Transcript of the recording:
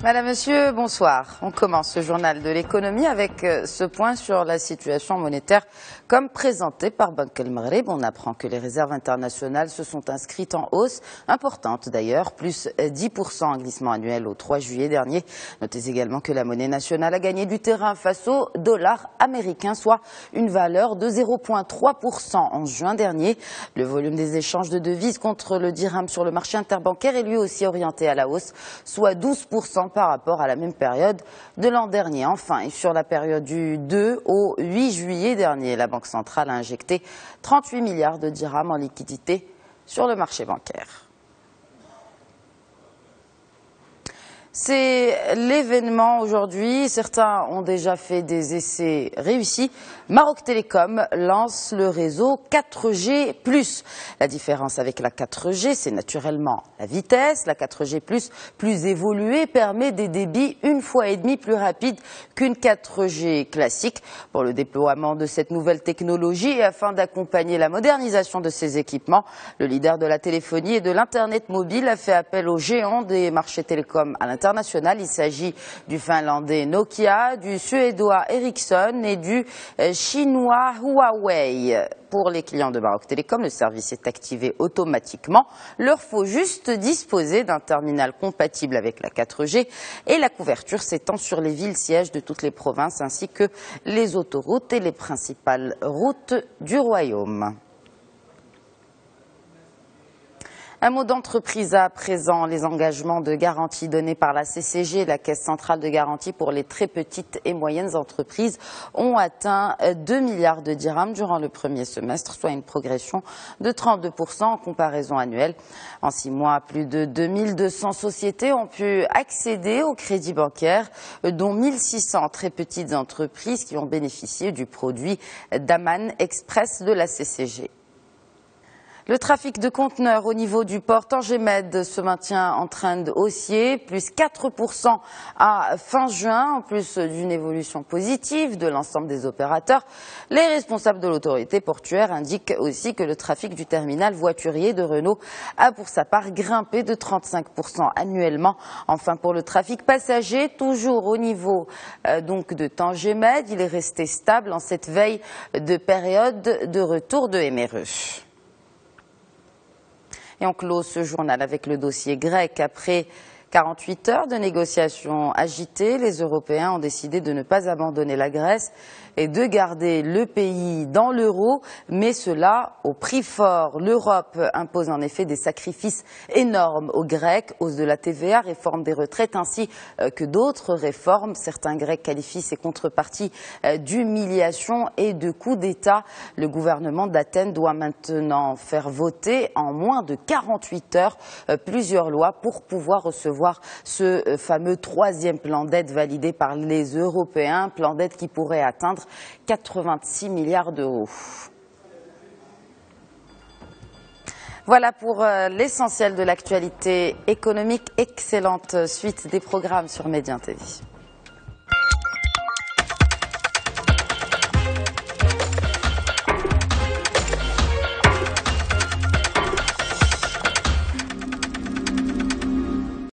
Madame, Monsieur, bonsoir. On commence ce journal de l'économie avec ce point sur la situation monétaire comme présenté par Banque El Maghreb. On apprend que les réserves internationales se sont inscrites en hausse, importante d'ailleurs, plus 10% en glissement annuel au 3 juillet dernier. Notez également que la monnaie nationale a gagné du terrain face au dollar américain, soit une valeur de 0,3% en juin dernier. Le volume des échanges de devises contre le dirham sur le marché interbancaire est lui aussi orienté à la hausse, soit 12% par rapport à la même période de l'an dernier. Enfin, et sur la période du 2 au 8 juillet dernier, la Banque centrale a injecté 38 milliards de dirhams en liquidité sur le marché bancaire. C'est l'événement aujourd'hui. Certains ont déjà fait des essais réussis. Maroc Télécom lance le réseau 4G+. La différence avec la 4G, c'est naturellement la vitesse. La 4G+, plus évoluée, permet des débits 1,5 fois plus rapides qu'une 4G classique. Pour le déploiement de cette nouvelle technologie et afin d'accompagner la modernisation de ces équipements, le leader de la téléphonie et de l'Internet mobile a fait appel aux géants des marchés télécoms à l'international. Il s'agit du finlandais Nokia, du suédois Ericsson et du chinois Huawei. Pour les clients de Maroc Télécom, le service est activé automatiquement. Leur faut juste disposer d'un terminal compatible avec la 4G et la couverture s'étend sur les villes sièges de toutes les provinces ainsi que les autoroutes et les principales routes du royaume. Un mot d'entreprise à présent. Les engagements de garantie donnés par la CCG, la Caisse centrale de garantie pour les très petites et moyennes entreprises, ont atteint 2 milliards de dirhams durant le premier semestre, soit une progression de 32% en comparaison annuelle. En 6 mois, plus de 2200 sociétés ont pu accéder au crédit bancaire, dont 1600 très petites entreprises qui ont bénéficié du produit Daman Express de la CCG. Le trafic de conteneurs au niveau du port Tanger-Med se maintient en trend haussier, plus 4% à fin juin, en plus d'une évolution positive de l'ensemble des opérateurs. Les responsables de l'autorité portuaire indiquent aussi que le trafic du terminal voiturier de Renault a pour sa part grimpé de 35% annuellement. Enfin, pour le trafic passager, toujours au niveau donc de Tanger-Med, il est resté stable en cette veille de période de retour de MRE. Et on close ce journal avec le dossier grec. Après 48 heures de négociations agitées, les Européens ont décidé de ne pas abandonner la Grèce et de garder le pays dans l'euro, mais cela au prix fort. L'Europe impose en effet des sacrifices énormes aux Grecs, hausse de la TVA, réforme des retraites ainsi que d'autres réformes. Certains Grecs qualifient ces contreparties d'humiliation et de coup d'État. Le gouvernement d'Athènes doit maintenant faire voter en moins de 48 heures plusieurs lois pour pouvoir recevoir ce fameux troisième plan d'aide validé par les Européens, plan d'aide qui pourrait atteindre 86 milliards d'euros. Voilà pour l'essentiel de l'actualité économique. Excellente suite des programmes sur Média TV.